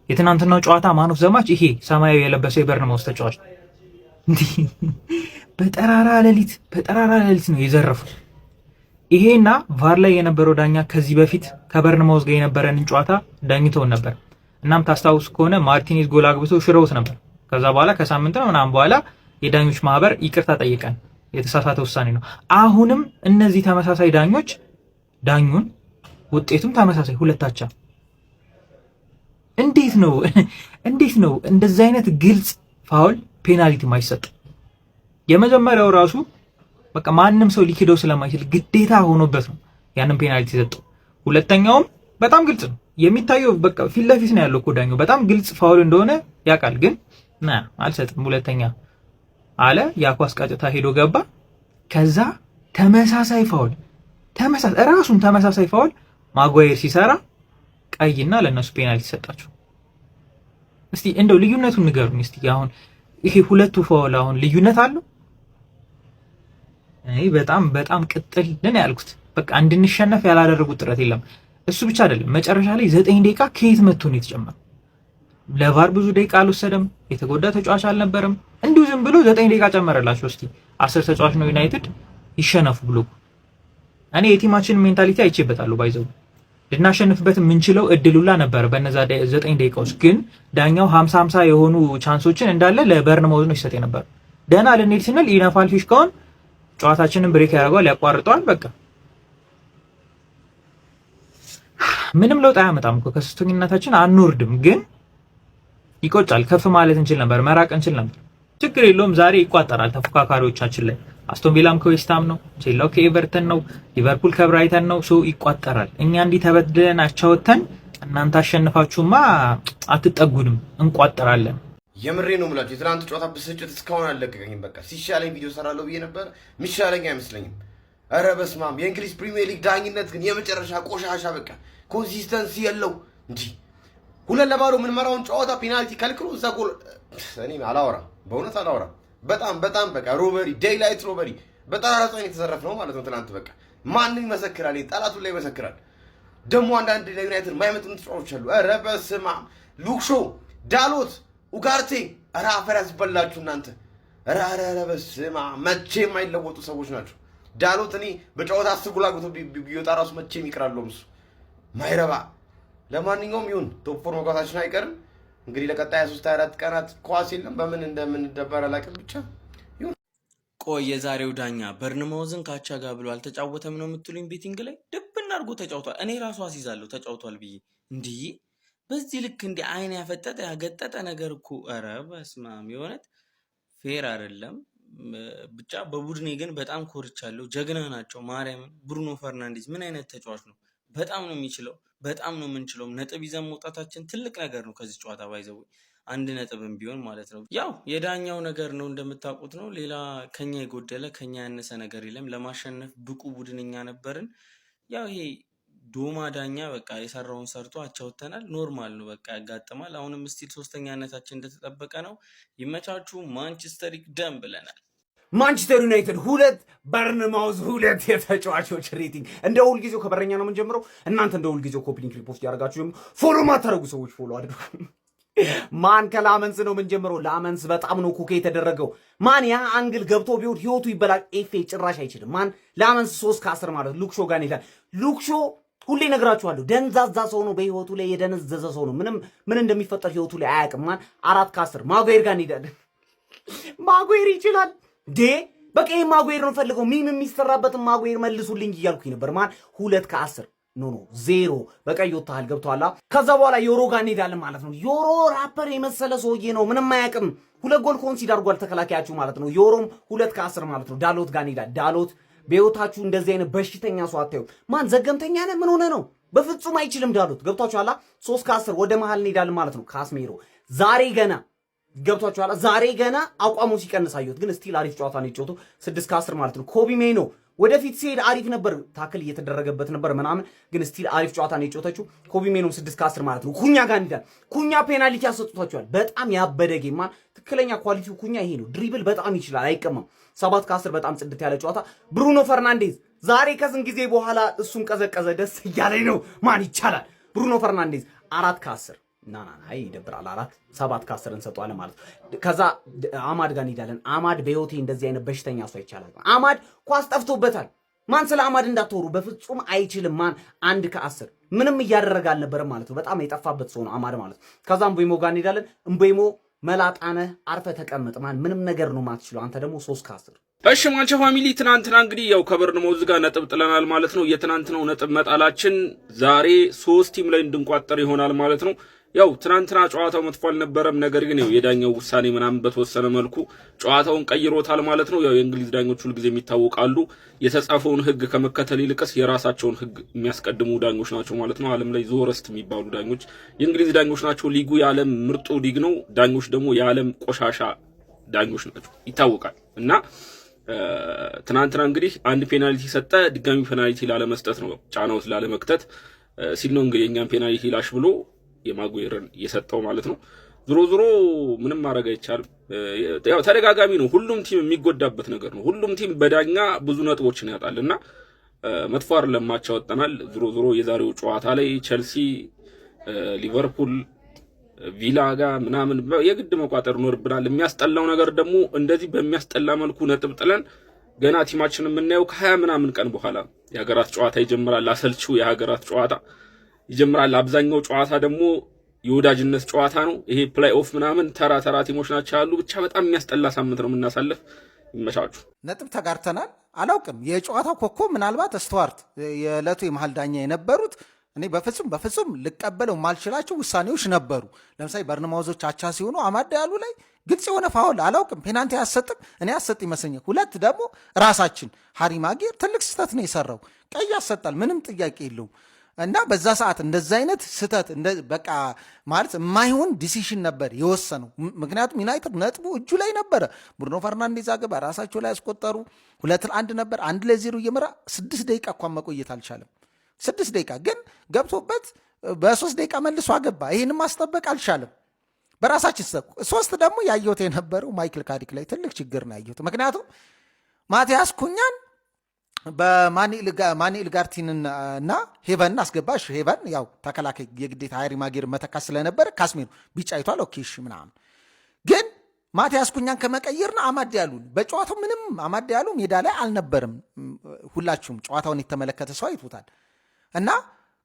Speaker 3: የትናንትናው ጨዋታ ማን ኦፍ ዘ ማች ይሄ ሰማያዊ የለበሰው የበርንማውዝ ተጫዋች በጠራራ ሌሊት ነው የዘረፉት። ይሄና ቫር ላይ የነበረው ዳኛ ከዚህ በፊት ከበርንማውዝ ጋር የነበረንን ጨዋታ ዳኝተውን ነበር። እናም ታስታውስ ከሆነ ማርቲኔዝ ጎል አግብቶ ሽረውት ነበር። ከዛ በኋላ ከሳምንት ነው ምናምን በኋላ የዳኞች ማህበር ይቅርታ ጠይቀን የተሳሳተ ውሳኔ ነው። አሁንም እነዚህ ተመሳሳይ ዳኞች ዳኙን ውጤቱም ተመሳሳይ 2-አቻ። እንዴት ነው እንደዚህ አይነት ግልጽ ፋውል ፔናልቲ ማይሰጥ? የመጀመሪያው ራሱ በቃ ማንም ሰው ሊክደው ስለማይችል ግዴታ ሆኖበት ነው ያንን ፔናልቲ ሰጠው። ሁለተኛውም በጣም ግልጽ ነው የሚታየው፣ በቃ ፊት ለፊት ነው ያለው እኮ ዳኛው በጣም ግልጽ ፋውል እንደሆነ ያውቃል። ግን አልሰጥም ሁለተኛ አለ። ያ ኳስ ቀጥታ ሄዶ ገባ። ከዛ ተመሳሳይ ፋውል ማጓየር ሲሰራ ቀይና ለነሱ ፔናልቲ ሰጣቸው። እስቲ እንደው ልዩነቱን ንገሩኝ እስቲ። አሁን ይሄ ሁለቱ ፋውል አሁን ልዩነት አለው? በጣም ቅጥል ነው ያልኩት። በቃ እንድንሸነፍ ያላደረጉት ጥረት የለም። እሱ ብቻ አይደለም፣ መጨረሻ ላይ 9 ደቂቃ ከየት መጥቶ ነው የተጨመረው? ለቫር ብዙ ደቂቃ አልወሰደም። የተጎዳ ተጫዋች አልነበረም። እንዲሁ ዝም ብሎ 9 ደቂቃ ጨመረላቸው። እስቲ 10 ተጫዋች ነው ዩናይትድ ይሸነፉ ብሎ። እኔ የቲማችን ሜንታሊቲ አይቼበታለሁ። ባይዘው ልናሸንፍበት የምንችለው እድሉላ ነበር በነዛ 9 ደቂቃዎች። ግን ዳኛው 50-50 የሆኑ ቻንሶችን እንዳለ ለበርንማውዝ ነው ይሰጥ ነበር። ደህና ልንሄድ ስንል ይነፋል ፊሽካውን፣ ጨዋታችንን ብሬክ ያደርገዋል፣ ያቋርጠዋል። በቃ ምንም ለውጥ አያመጣም እኮ ከሶስተኝነታችን አንወርድም። ግን ይቆጫል። ከፍ ማለት እንችል ነበር፣ መራቅ እንችል ነበር። ችግር የለውም። ዛሬ ይቋጠራል ተፎካካሪዎቻችን ላይ። አስቶን ቪላም ከዌስትሃም ነው፣ ቼልሲም ከኤቨርተን ነው፣ ሊቨርፑል ከብራይተን ነው። ሶ ይቋጠራል። እኛ እንዲህ ተበድለን አቻወተን እናንተ አሸንፋችሁማ አትጠጉንም፣ እንቋጠራለን።
Speaker 10: የምሬ ነው የምላችሁ። የትናንት ጨዋታ ብስጭት እስካሁን አልለቀቀኝም። በቃ ሲሻለኝ ቪዲዮ ሰራለሁ ብዬ ነበር፣ ሚሻለኝ አይመስለኝም። ኧረ በስመ አብ! የእንግሊዝ ፕሪሚየር ሊግ ዳኝነት ግን የመጨረሻ ቆሻሻ፣ በቃ ኮንሲስተንሲ የለው እንጂ 2-0 የምንመራውን ጨዋታ ፔናልቲ ከልክሎ እዛ ጎል። እኔ አላወራም፣ በእውነት አላወራም። በጣም በቃ ሮበሪ፣ ዴይላይት ሮበሪ፣ በጠራራ ፀሐይ የተዘረፍነው ማለት ነው ትናንት። በቃ ማንም ይመሰክራል፣ ጠላቱን ላይ ይመሰክራል። ደግሞ አንዳንድ ለዩናይትድ የማይመጥኑ ተጫዋቾች አሉ። ኧረ በስመ አብ! ሉክሾ፣ ዳሎት፣ ኡጋርቴ፣ ኧረ አፈር ያስበላችሁ እናንተ። ኧረ በስመ አብ! መቼም የማይለወጡ ሰዎች ናቸው። ዳሎት እኔ በጨዋታ 10 ጎል አግብቶ ቢወጣ ራሱ መቼም ይቅራለሁ እሱ ማይረባ። ለማንኛውም ይሁን ቶፕ 4 መግባታችን አይቀርም። እንግዲህ ለቀጣይ 23-24 ቀናት ኳስ የለም። በምን እንደምንደበር አላውቅም ብቻ
Speaker 17: ቆይ የዛሬው ዳኛ በርንማውዝን ካቻ ጋር ብሎ አልተጫወተም ነው የምትሉኝ? ቤቲንግ ላይ ድብና አድርጎ ተጫውቷል። እኔ ራሱ አስይዛለሁ ተጫውቷል ብዬ እንዲህ በዚህ ልክ እንዲህ አይን ያፈጠጠ ያገጠጠ ነገር እኮ ኧረ በስመ አብ የሆነት ፌር አይደለም። ብቻ በቡድኔ ግን በጣም ኮርቻለሁ። ጀግና ናቸው። ማርያምን ብሩኖ ፈርናንዴዝ ምን አይነት ተጫዋች ነው! በጣም ነው የሚችለው። በጣም ነው የምንችለው። ነጥብ ይዘን መውጣታችን ትልቅ ነገር ነው። ከዚህ ጨዋታ ባይዘው አንድ ነጥብም ቢሆን ማለት ነው። ያው የዳኛው ነገር ነው እንደምታውቁት ነው። ሌላ ከኛ የጎደለ ከኛ ያነሰ ነገር የለም። ለማሸነፍ ብቁ ቡድን እኛ ነበርን። ያው ይሄ ዶማ ዳኛ በቃ የሰራውን ሰርቶ አቻውተናል። ኖርማል ነው በቃ ያጋጥማል። አሁንም ስቲል ሶስተኛነታችን እንደተጠበቀ ነው። ይመቻችሁ። ማንቸስተር ይቅደም ብለናል።
Speaker 6: ማንቸስተር ዩናይትድ 2 በርንማውዝ 2 የተጫዋቾች ሬቲንግ። እንደ ሁልጊዜው ከበረኛ ነው የምንጀምረው። እናንተ እንደ ሁልጊዜው ኮፒ ሊንክ ሪፖስት ያደርጋችሁ ፎሎ ማታረጉ ሰዎች ፎሎ አድርጉ። ማን ከላመንስ ነው የምንጀምረው? ላመንስ በጣም ነው ኩኬ የተደረገው። ማን ያ አንግል ገብቶ ቢሆን ህይወቱ ይበላል። ኤፌ ጭራሽ አይችልም። ማን ላመንስ 3 ከ10 ማለት ሉክሾ ጋር ይላል። ሉክሾ ሁሌ ነግራችኋለሁ፣ ደንዛዛ ሰው ነው። በህይወቱ ላይ የደነዘዘ ሰው ነው። ምን እንደሚፈጠር ህይወቱ ላይ አያውቅም። ማን 4 ከ10 ማጉዌር ጋር እንሄዳለን። ማጉዌር ይችላል ዴ በቃ ይሄ ማጉዌር ነው ፈልገው ሚም የሚሰራበትን ማጉዌር መልሱልኝ እያልኩኝ ነበር። ማን 2 ከ10 ኖ 0 በቀይ ወጣል ገብቷላ። ከዛ በኋላ ዮሮ ጋር እንሄዳለን ማለት ነው። ዮሮ ራፐር የመሰለ ሰውዬ ነው፣ ምንም አያውቅም። 2 ጎል ኮንሲድ አድርጓል ተከላካያችሁ ማለት ነው። ዮሮም 2 ከ10 ማለት ነው። ዳሎት ጋር እንሄዳለን። ዳሎት በህይወታችሁ እንደዚህ አይነት በሽተኛ ሰው አታዩ። ማን ዘገምተኛ ነህ? ምን ሆነ ነው? በፍጹም አይችልም ዳሎት። ገብቷችኋላ? 3 ከ10 ወደ መሃል እንሄዳለን ማለት ነው። ካስሜሮ ዛሬ ገና ገብቷችኋላ? ዛሬ ገና አቋሙ ሲቀንስ አየሁት፣ ግን ስቲል አሪፍ ጨዋታ ነው የጨዋታው። 6 ከ10 ማለት ነው። ኮቢ ሜኖ ወደፊት ሲሄድ አሪፍ ነበር፣ ታክል እየተደረገበት ነበር ምናምን፣ ግን ስቲል አሪፍ ጨዋታ ነው የጨዋታችሁ። ኮቢ ሜኖ 6 ከ10 ማለት ነው። ኩኛ ጋር እንዲዳል ኩኛ ፔናልቲ ያሰጡታችኋል። በጣም ያበደ ጌማ፣ ትክክለኛ ኳሊቲው ኩኛ ይሄ ነው። ድሪብል በጣም ይችላል፣ አይቀማም። 7 ከ10 በጣም ጽድት ያለ ጨዋታ። ብሩኖ ፈርናንዴዝ ዛሬ ከስንት ጊዜ በኋላ እሱም ቀዘቀዘ፣ ደስ እያለኝ ነው። ማን ይቻላል? ብሩኖ ፈርናንዴዝ 4 ከ10 ና ይደብራል። 7 ከ10 እንሰጠዋለን ማለት ነው። ከዛ አማድ ጋር እንሄዳለን። አማድ በህይወቴ እንደዚህ አይነት በሽተኛ ሰው ይቻላል። አማድ ኳስ ጠፍቶበታል። ማን ስለ አማድ እንዳትወሩ በፍጹም አይችልም። ማን 1 ከ10 ምንም እያደረገ አልነበረም ማለት ነው። በጣም የጠፋበት ሰው ነው አማድ ማለት ነው። ከዛ እምቤሞ ጋር እንሄዳለን። እምቤሞ መላጣነ አርፈ ተቀመጥ። ማን ምንም ነገር ነው ማትችለው አንተ ደግሞ 3 ከ10።
Speaker 18: እሺ ማንቸ ፋሚሊ ትናንትና እንግዲህ ያው ከበርንማውዝ ጋር ነጥብ ጥለናል ማለት ነው። የትናንትናው ነጥብ መጣላችን ዛሬ 3 ቲም ላይ እንድንቋጠር ይሆናል ማለት ነው። ያው ትናንትና ጨዋታው መጥፎ አልነበረም፣ ነገር ግን ያው የዳኛው ውሳኔ ምናምን በተወሰነ መልኩ ጨዋታውን ቀይሮታል ማለት ነው። ያው የእንግሊዝ ዳኞች ሁልጊዜ የሚታወቃሉ የተጻፈውን ህግ ከመከተል ይልቅስ የራሳቸውን ህግ የሚያስቀድሙ ዳኞች ናቸው ማለት ነው። ዓለም ላይ ዞረስት የሚባሉ ዳኞች የእንግሊዝ ዳኞች ናቸው። ሊጉ የዓለም ምርጡ ሊግ ነው። ዳኞች ደግሞ የዓለም ቆሻሻ ዳኞች ናቸው፣ ይታወቃል። እና ትናንትና እንግዲህ አንድ ፔናልቲ ሰጠ፣ ድጋሚ ፔናልቲ ላለመስጠት ነው ጫናው ላለመክተት ሲል ነው እንግዲህ የኛን ፔናልቲ ላሽ ብሎ የማጉዌርን የሰጠው ማለት ነው። ዞሮ ምንም ማድረግ አይቻልም። ያው ተደጋጋሚ ነው፣ ሁሉም ቲም የሚጎዳበት ነገር ነው። ሁሉም ቲም በዳኛ ብዙ ነጥቦችን ያጣልና መጥፎ አይደለም። ማቻ ወጣናል። ዞሮ የዛሬው ጨዋታ ላይ ቸልሲ፣ ሊቨርፑል፣ ቪላ ጋር ምናምን የግድ መቋጠር ኖርብናል። የሚያስጠላው ነገር ደግሞ እንደዚህ በሚያስጠላ መልኩ ነጥብ ጥለን ገና ቲማችን የምናየው ከ20 ምናምን ቀን በኋላ የሀገራት ጨዋታ ይጀምራል። አሰልቺው የሀገራት ጨዋታ ይጀምራል። አብዛኛው ጨዋታ ደግሞ የወዳጅነት ጨዋታ ነው። ይሄ ፕሌይ ኦፍ ምናምን ተራ ቲሞች ናቸው ያሉ። ብቻ በጣም የሚያስጠላ ሳምንት ነው የምናሳልፍ። ይመቻችሁ።
Speaker 19: ነጥብ ተጋርተናል። አላውቅም የጨዋታው ኮከብ ምናልባት ስቱዋርት የዕለቱ የመሃል ዳኛ የነበሩት እኔ በፍጹም ልቀበለው ማልችላቸው ውሳኔዎች ነበሩ። ለምሳሌ በርንማውዞች አቻ ሲሆኑ አማድ ያሉ ላይ ግልጽ የሆነ ፋውል አላውቅም ፔናልቲ አያሰጥም። እኔ አሰጥ ይመስለኛል። 2 ደግሞ ራሳችን ሃሪ ማጌር ትልቅ ስህተት ነው የሰራው። ቀይ ያሰጣል፣ ምንም ጥያቄ የለውም። እና በዛ ሰዓት እንደዛ አይነት ስህተት በቃ ማለት የማይሆን ዲሲሽን ነበር የወሰነው። ምክንያቱም ዩናይትድ ነጥቡ እጁ ላይ ነበረ። ብሩኖ ፈርናንዴዝ አገባ፣ ራሳቸው ላይ ያስቆጠሩ። 2-1 ነበር፣ 1-0 እየመራ 6 ደቂቃ እንኳን መቆየት አልቻለም። 6 ደቂቃ ግን ገብቶበት በ3 ደቂቃ መልሶ አገባ። ይህንም ማስጠበቅ አልቻለም። በራሳችን 3 ደግሞ ያየሁት የነበረው ማይክል ካሪክ ላይ ትልቅ ችግር ነው ያየሁት። ምክንያቱም ማቲያስ ኩኛን በማኑኤል ጋርቲንን እና ሄቨን አስገባሽ። ሄቨን ያው ተከላካይ የግዴታ ሃሪ ማጌር መተካት ስለነበረ ካስሜሩ ቢጫ አይቷል። ኦኬ እሺ ምናምን ግን ማቲያስ ኩኛን ከመቀየርና አማድ ያሉን በጨዋታው ምንም አማድ ያሉ ሜዳ ላይ አልነበርም። ሁላችሁም ጨዋታውን የተመለከተ ሰው አይቶታል። እና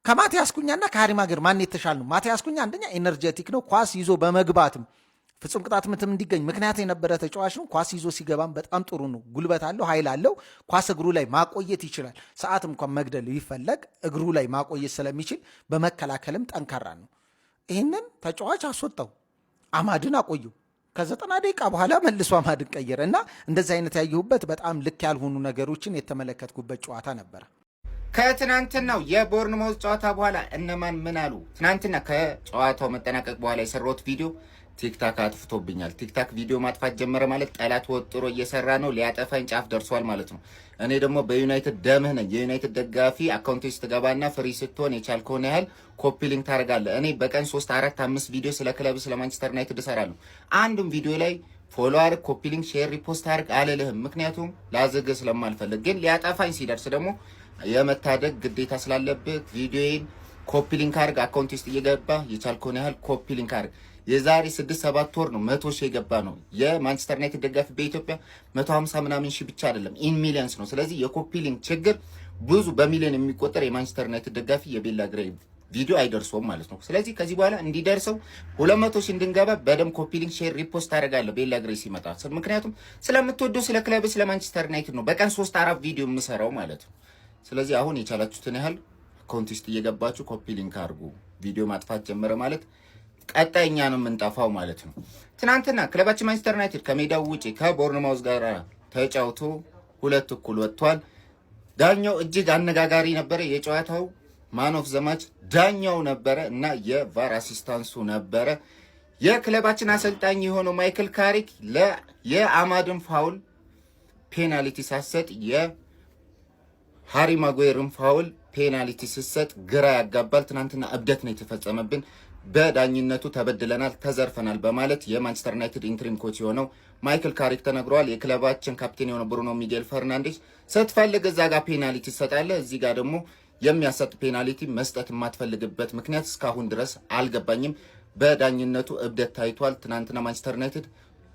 Speaker 19: ከማቲያስ ኩኛና ከሃሪ ማጌር ማን የተሻለ ነው? ማቲያስ ኩኛ አንደኛ ኤነርጄቲክ ነው፣ ኳስ ይዞ በመግባትም ፍጹም ቅጣት ምትም እንዲገኝ ምክንያት የነበረ ተጫዋች ነው። ኳስ ይዞ ሲገባም በጣም ጥሩ ነው። ጉልበት አለው፣ ኃይል አለው። ኳስ እግሩ ላይ ማቆየት ይችላል። ሰዓት እንኳን መግደል ቢፈለግ እግሩ ላይ ማቆየት ስለሚችል በመከላከልም ጠንካራ ነው። ይህንን ተጫዋች አስወጣው፣ አማድን አቆየው። ከ90 ደቂቃ በኋላ መልሶ አማድን ቀየረ እና እንደዚህ አይነት ያየሁበት በጣም ልክ ያልሆኑ ነገሮችን የተመለከትኩበት ጨዋታ ነበረ።
Speaker 20: ከትናንትናው የቦርንማውዝ ጨዋታ በኋላ እነማን ምን አሉ? ትናንትና ከጨዋታው መጠናቀቅ በኋላ የሰራሁት ቪዲዮ ቲክታክ አጥፍቶብኛል። ቲክታክ ቪዲዮ ማጥፋት ጀመረ ማለት ጠላት ወጥሮ እየሰራ ነው፣ ሊያጠፋኝ ጫፍ ደርሷል ማለት ነው። እኔ ደግሞ በዩናይትድ ደምህ ነኝ። የዩናይትድ ደጋፊ አካውንት ውስጥ ትገባና ፍሪ ስትሆን የቻልከውን ያህል ኮፒ ሊንክ ታደርጋለህ። እኔ በቀን 3 4 5 ቪዲዮ ስለ ክለብ ስለ ማንቸስተር ዩናይትድ እሰራለሁ። አንዱም ቪዲዮ ላይ ፎሎ አድርግ፣ ኮፒ ሊንክ፣ ሼር፣ ሪፖስት አድርግ አልልህም፣ ምክንያቱም ላዘገ ስለማልፈልግ። ግን ሊያጠፋኝ ሲደርስ ደግሞ የመታደግ ግዴታ ስላለብህ ቪዲዮዬን ኮፒ ሊንክ አድርግ። አካውንት ውስጥ እየገባ የቻልከውን ያህል ኮፒ ሊንክ አድርግ። የዛሬ 6-7 ወር ነው 100 ሺህ የገባ ነው። የማንቸስተር ዩናይትድ ደጋፊ በኢትዮጵያ 150 ምናምን ሺህ ብቻ አይደለም ኢን ሚሊየንስ ነው። ስለዚህ የኮፒ ሊንክ ችግር ብዙ በሚሊዮን የሚቆጠር የማንቸስተር ዩናይትድ ደጋፊ የቤላ ግሬ ቪዲዮ አይደርሰውም ማለት ነው። ስለዚህ ከዚህ በኋላ እንዲደርሰው 200 ሺህ እንድንገባ በደም ኮፒ ሊንክ፣ ሼር፣ ሪፖስት ታደርጋለህ ቤላ ግሬ ሲመጣ። ምክንያቱም ስለምትወደው ስለ ክለብ ስለ ማንቸስተር ዩናይትድ ነው በቀን 3-4 ቪዲዮ የምሰራው ማለት ነው። ስለዚህ አሁን የቻላችሁትን ያህል አካውንት ውስጥ እየገባችሁ ኮፒ ሊንክ አድርጉ። ቪዲዮ ማጥፋት ጀመረ ማለት ቀጣይኛ ነው የምንጠፋው ማለት ነው። ትናንትና ክለባችን ማንቸስተር ዩናይትድ ከሜዳው ውጪ ከቦርንማውዝ ጋር ተጫውቶ 2-2 ወጥቷል። ዳኛው እጅግ አነጋጋሪ ነበረ። የጨዋታው ማን ኦፍ ዘ ማች ዳኛው ነበረ እና የቫር አሲስታንሱ ነበረ። የክለባችን አሰልጣኝ የሆነው ማይክል ካሪክ የአማድን ፋውል ፔናልቲ ሳሰጥ የሃሪ ማጓየርን ፋውል ፔናልቲ ስሰጥ ግራ ያጋባል። ትናንትና እብደት ነው የተፈጸመብን፣ በዳኝነቱ ተበድለናል፣ ተዘርፈናል በማለት የማንቸስተር ዩናይትድ ኢንትሪም ኮች የሆነው ማይክል ካሪክ ተነግሯል። የክለባችን ካፕቴን የሆነው ብሩኖ ሚጌል ፈርናንዴስ ስትፈልግ እዛ ጋር ፔናልቲ ትሰጣለህ፣ እዚህ ጋር ደግሞ የሚያሰጥ ፔናልቲ መስጠት የማትፈልግበት ምክንያት እስካሁን ድረስ አልገባኝም። በዳኝነቱ እብደት ታይቷል። ትናንትና ማንቸስተር ዩናይትድ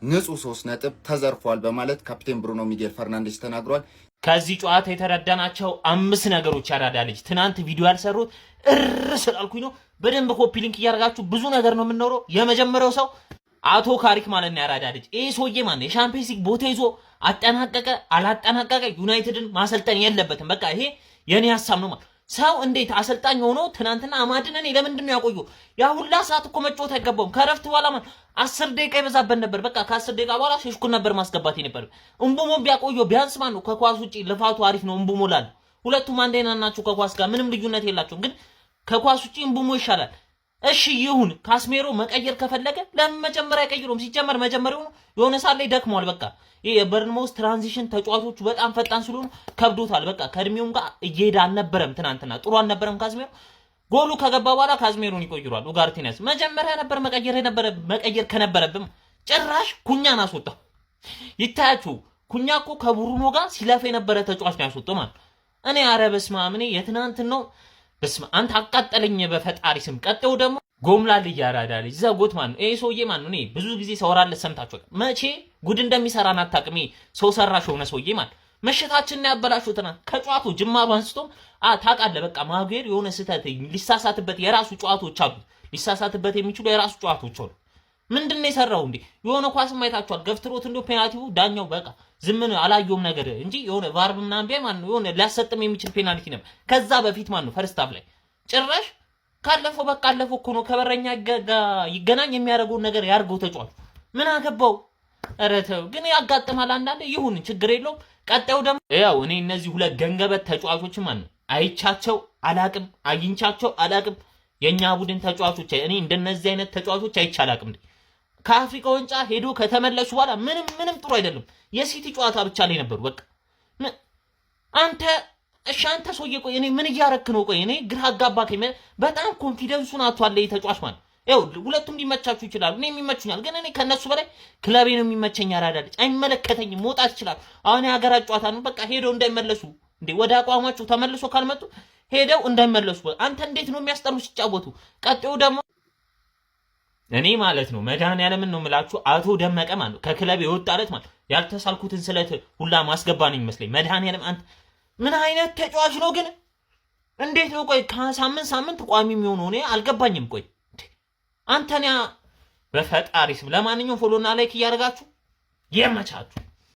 Speaker 20: ንጹህ 3 ነጥብ ተዘርፏል በማለት ካፕቴን ብሩኖ ሚጌል ፈርናንዴስ ተናግሯል።
Speaker 3: ከዚህ ጨዋታ የተረዳናቸው 5 ነገሮች ያራዳ ልጅ ትናንት ቪዲዮ ያልሰሩት ስላልኩኝ ነው። በደንብ ኮፒ ሊንክ እያደረጋችሁ ብዙ ነገር ነው የምንኖረው። የመጀመሪያው ሰው አቶ ካሪክ ማለት ነው ያራዳ ልጅ። ይሄ ሰውዬ ማለት የሻምፒየንስ ሊግ ቦታ ይዞ አጠናቀቀ አላጠናቀቀ ዩናይትድን ማሰልጠን የለበትም። በቃ ይሄ የኔ ሀሳብ ነው ማለት ሰው እንዴት አሰልጣኝ ሆኖ ትናንትና አማድን እኔ ለምንድን ነው ያቆየው? ያ ሁላ ሰዓት እኮ መጫወት አይገባውም። ከረፍት በኋላ ማለት 10 ደቂቃ ይበዛበት ነበር። በቃ ከ10 ደቂቃ በኋላ ሸሽኩን ነበር ማስገባት ነበር። እምቡሞ ቢያቆየው ቢያንስ ማለት ነው ከኳስ ውጪ ልፋቱ አሪፍ ነው። እምቡሞ ላል ሁለቱም አንድ አይነት ናቸው። ከኳስ ጋር ምንም ልዩነት የላቸውም። ግን ከኳስ ውጪ እምቡሞ ይሻላል። እሺ ይሁን። ካስሜሮ መቀየር ከፈለገ ለምን መጀመሪያ አይቀይሩም? ሲጀመር መጀመሪያው የሆነ ሰዓት ላይ ደክሟል። በቃ ይሄ የበርንማውዝ ትራንዚሽን ተጫዋቾቹ በጣም ፈጣን ስለሆኑ ከብዶታል። በቃ ከእድሜውም ጋር እየሄደ አልነበረም። ትናንትና ጥሩ አልነበረም ካስሜሮ። ጎሉ ከገባ በኋላ ካስሜሮን ይቆይሯል። ኡጋርቲነስ መጀመሪያ ነበር መቀየር ከነበረብም ጭራሽ ኩኛን አስወጣ። ይታያችሁ ኩኛ እኮ ከቡሩኖ ጋር ሲለፍ የነበረ ተጫዋች ነው ያስወጣው ማለት። እኔ ኧረ በስመ አብ እኔ የትናንትናው በስመ አንተ አቃጠለኝ በፈጣሪ ስም። ቀጥሎ ደግሞ ጎምላል እያራዳ ልጅ ዘጎት ማን ነው? ይሄ ሰውዬ ማን ነው? እኔ ብዙ ጊዜ ሰወራለት ሰምታችሁ መቼ ጉድ እንደሚሰራን አታውቅም። ሰው ሰራሽ የሆነ ሰውዬ ማለት ምሽታችንን ያበላሹትና ከጨዋቱ ጅማሩ አንስቶም ታውቃለህ። በቃ ማጉዌር የሆነ ስህተት ሊሳሳትበት የራሱ ጨዋታዎች አሉ። ሊሳሳትበት የሚችሉ የራሱ ጨዋታዎች አሉ። ምንድን ነው የሰራው እንዴ? የሆነ ኳስም አይታችኋል። ገፍትሮት እንደው ፔናልቲው ዳኛው በቃ ዝም ነው አላየውም ነገር እንጂ የሆነ ቫርብ ምናምን ቢያይ ማን ነው የሆነ ሊያሰጥም የሚችል ፔናልቲ ነበር። ከዛ በፊት ማን ነው ፈርስት ሃፍ ላይ ጭራሽ ካለፈው በቃ አለፈው እኮ ነው። ከበረኛ ይገናኝ የሚያደርገውን ነገር ያርገው ተጫዋቹ ምን አገባው? ኧረ ተው ግን ያጋጥማል አንዳንዴ። ይሁን ችግር የለውም። ቀጣዩ ደግሞ ያው እኔ እነዚህ ሁለት ገንገበት ተጫዋቾች ማን ነው አይቻቸው አላቅም፣ አግኝቻቸው አላቅም። የኛ ቡድን ተጫዋቾች እኔ እንደነዚህ አይነት ተጫዋቾች አይቻል አላቅም። ከአፍሪካ ዋንጫ ሄዶ ከተመለሱ በኋላ ምንም ጥሩ አይደለም። የሲቲ ጨዋታ ብቻ ላይ ነበሩ። በቃ አንተ ሰውዬ ቆይ እኔ ምን እያረክ ነው? ቆይ እኔ ግራ አጋባከኝ። በጣም ኮንፊደንሱን አጥቷል ተጫዋች ማለት ያው ሁለቱም ሊመቻችሁ ይችላሉ። እኔ የሚመቹኛል፣ ግን እኔ ከነሱ በላይ ክለቤ ነው የሚመቸኝ። ያራዳልጭ አይመለከተኝም። መውጣት ይችላል። አሁን የሀገራት ጨዋታ ነው። በቃ ሄደው እንዳይመለሱ እንዴ ወደ አቋማቸው ተመልሶ ካልመጡ ሄደው እንዳይመለሱ። አንተ እንዴት ነው የሚያስጠሉ ሲጫወቱ። ቀጥዩ ደግሞ እኔ ማለት ነው መድኃኒዓለምን ነው የምላችሁ አቶ ደመቀ ማለት ነው ከክለብ የወጣለት ማለት ያልተሳልኩትን ስለት ሁላ ማስገባ ነው የሚመስለኝ። መድኃኒዓለም አንተ ምን አይነት ተጫዋች ነው ግን? እንዴት ነው ቆይ ከሳምንት ቋሚ የሚሆነው? እኔ አልገባኝም። ቆይ አንተኛ
Speaker 21: በፈጣሪ ስም ለማንኛውም ፎሎና ላይክ እያደረጋችሁ የመቻችሁ